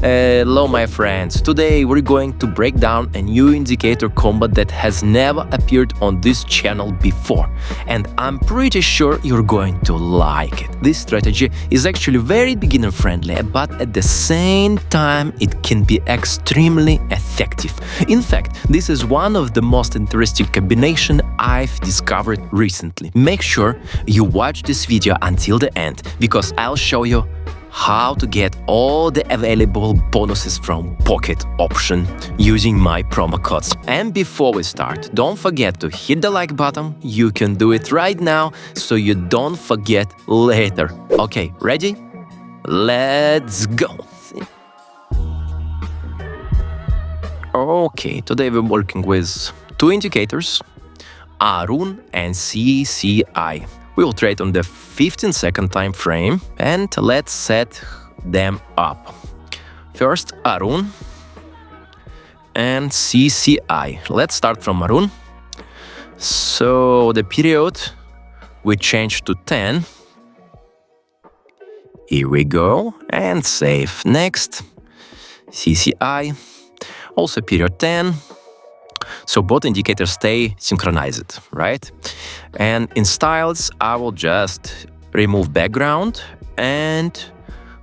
Hello my friends, today we're going to break down a new indicator combo that has never appeared on this channel before, and I'm pretty sure you're going to like it. This strategy is actually very beginner friendly, but at the same time it can be extremely effective. In fact, this is one of the most interesting combination I've discovered recently. Make sure you watch this video until the end, because I'll show you how to get all the available bonuses from Pocket option using my promo codes. And before we start, don't forget to hit the like button. You can do it right now so you don't forget later. Okay, ready? Let's go! Okay, today we're working with two indicators, Aroon and CCI. We will trade on the 15-second time frame, and let's set them up. First, Aroon and CCI. Let's start from Aroon. So the period we change to 10. Here we go, and save. Next, CCI, also period 10. So both indicators stay synchronized, right? And in styles, I will just remove background and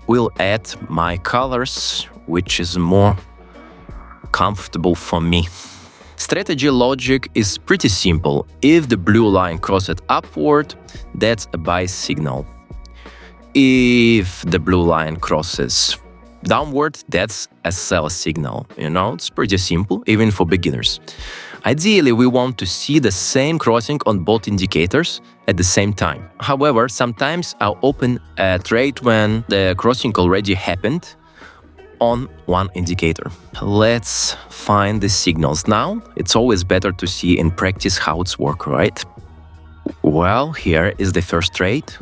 will add my colors, which is more comfortable for me. Strategy logic is pretty simple. If the blue line crosses upward, that's a buy signal. If the blue line crosses downward, that's a sell signal. You know, it's pretty simple, even for beginners. Ideally, we want to see the same crossing on both indicators at the same time. However, sometimes I'll open a trade when the crossing already happened on one indicator. Let's find the signals now. It's always better to see in practice how it's works, right? Well, here is the first trade.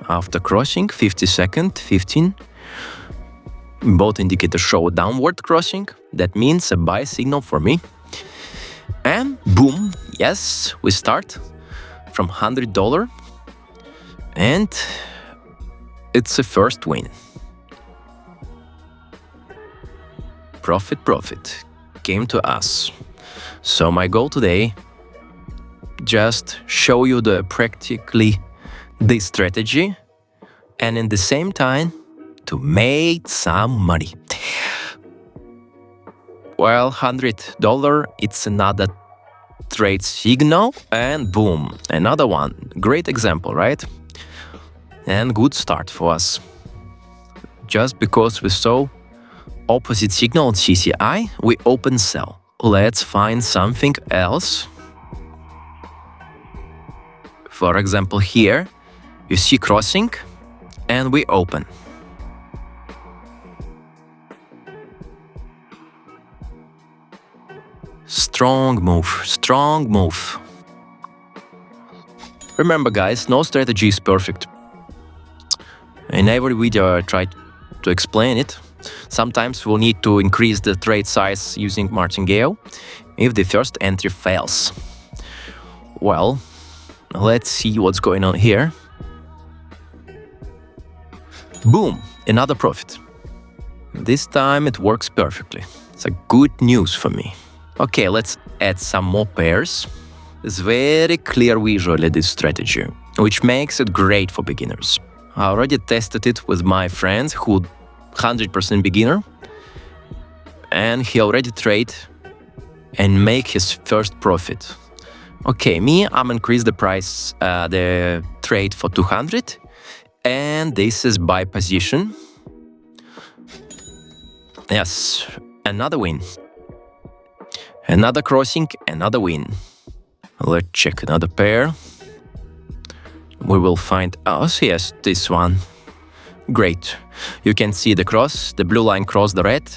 After crossing, 50-second, 15. Both indicators show downward crossing. That means a buy signal for me. And boom, yes, we start from $100. And it's a first win. Profit came to us. So my goal today, just show you practically this strategy, and in the same time to make some money. Well, $100, it's another trade signal, and boom, another one. Great example, right? And good start for us. Just because we saw opposite signal on CCI, we open sell. Let's find something else. For example, here you see crossing, and we open. Strong move. Remember guys, no strategy is perfect. In every video I try to explain it. Sometimes we'll need to increase the trade size using Martingale if the first entry fails. Well, let's see what's going on here. Boom, another profit. This time it works perfectly. It's a good news for me. Okay, let's add some more pairs. It's very clear visually, this strategy, which makes it great for beginners. I already tested it with my friend who 100% beginner, and he already trade and make his first profit. Okay, I'm increase the price, the trade for 200, and this is buy position. Yes, another win. Another crossing, another win. Let's check another pair. We will find us. Yes, this one. Great. You can see the cross, the blue line cross the red.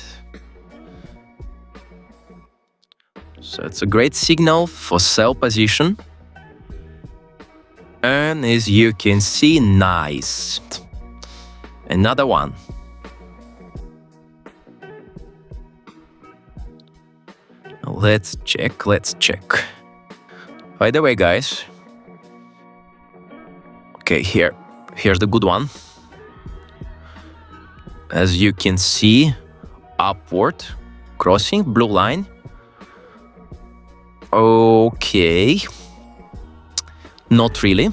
So it's a great signal for sell position. And as you can see, nice. Another one. Let's check. By the way, guys. Okay, here's the good one. As you can see, upward, crossing, blue line. Okay. Not really.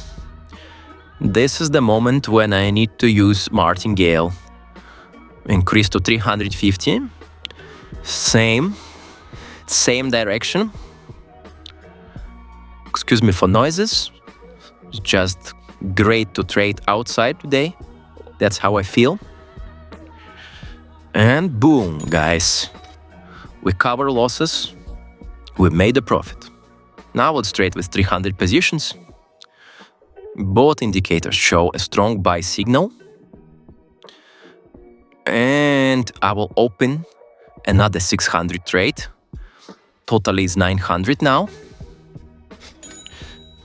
This is the moment when I need to use Martingale. Increase to 350. Same direction. Excuse me for noises. It's just great to trade outside today. That's how I feel. And boom, guys. We cover losses. We made a profit. Now let's trade with 300 positions. Both indicators show a strong buy signal. And I will open another 600 trade. Total is 900 now.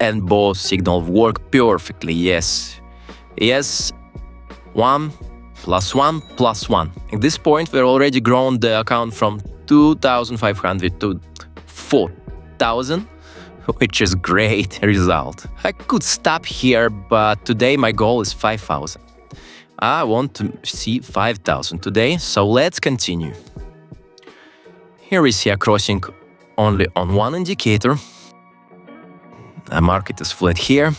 And both signals work perfectly, yes. Yes, 1 + 1 + 1. At this point, we're already grown the account from 2,500 to 4,000, which is great result. I could stop here, but today my goal is 5,000. I want to see 5,000 today, so let's continue. Here we see a crossing only on one indicator. The market is flat here.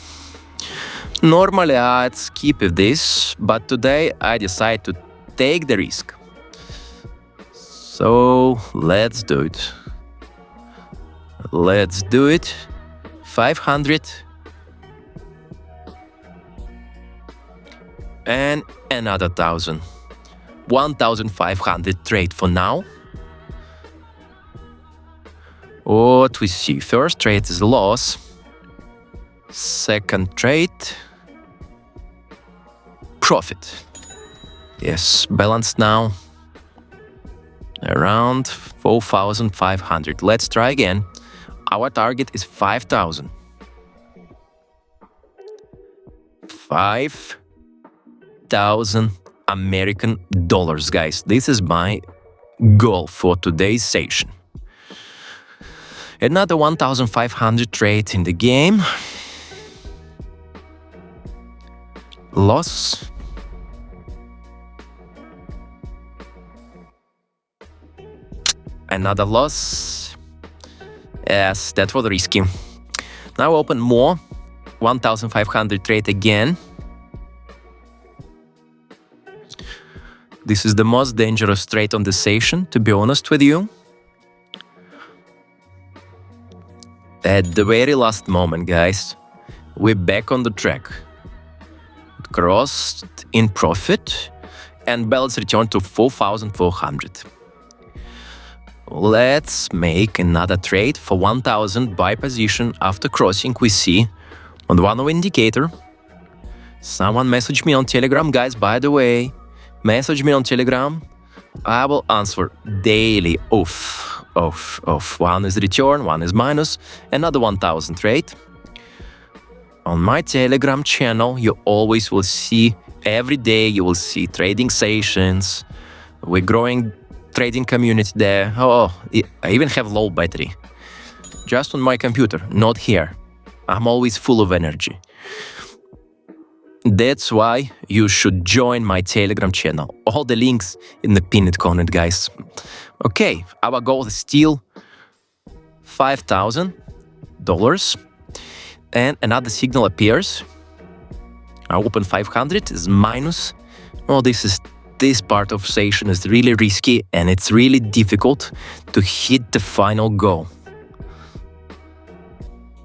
Normally I'd skip this, but today I decide to take the risk. So let's do it. Let's do it. 500. And another 1,000. 1,500 trade for now. What we see? First trade is a loss. Second trade, profit. Yes, balanced now. Around 4,500. Let's try again. Our target is 5,000. 5,000 American dollars, guys. This is my goal for today's session. Another 1,500 trade in the game. Loss. Another loss. Yes, that was risky. Now open more. 1,500 trade again. This is the most dangerous trade on the session, to be honest with you. At the very last moment, guys, we're back on the track. It crossed in profit and balance returned to 4,400. Let's make another trade for 1,000 buy position after crossing. We see on one indicator. Someone messaged me on Telegram, guys, by the way. Message me on Telegram. I will answer daily. Off. One is return, one is minus, another 1,000 trade. On my Telegram channel, you always will see, every day you will see trading sessions. We're growing trading community there. Oh, I even have low battery. Just on my computer, not here. I'm always full of energy. That's why you should join my Telegram channel. All the links in the pinned comment, guys. Okay, our goal is still $5,000. And another signal appears. I open 500, is minus. Oh, this part of session is really risky and it's really difficult to hit the final goal.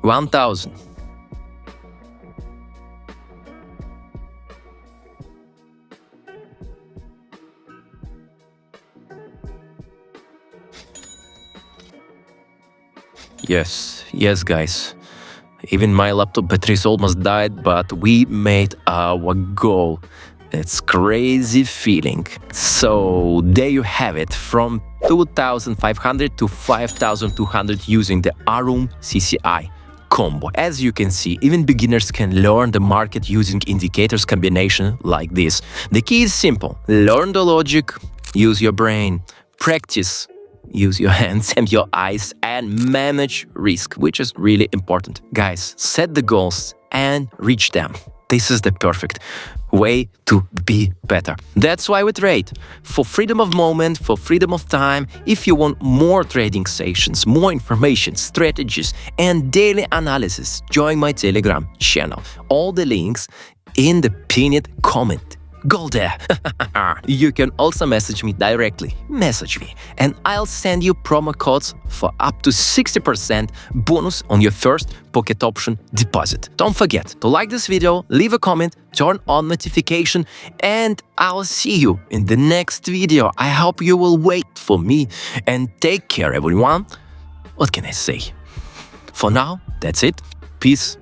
1,000. Yes, guys. Even my laptop battery is almost died, but we made our goal. It's crazy feeling. So there you have it, from 2,500 to 5,200 using the Aroon CCI combo. As you can see, even beginners can learn the market using indicators combination like this. The key is simple. Learn the logic, use your brain, practice, use your hands and your eyes, and manage risk, which is really important. Guys, set the goals and reach them. this is the perfect way to be better. That's why we trade. For freedom of moment, for freedom of time. If you want more trading sessions, more information, strategies, and daily analysis, join my Telegram channel. All the links in the pinned comment. Go there. You can also message me directly. Message me, and I'll send you promo codes for up to 60% bonus on your first pocket option deposit. Don't forget to like this video, leave a comment, turn on notification, and I'll see you in the next video. I hope you will wait for me, and take care, everyone. What can I say? For now, that's it. Peace.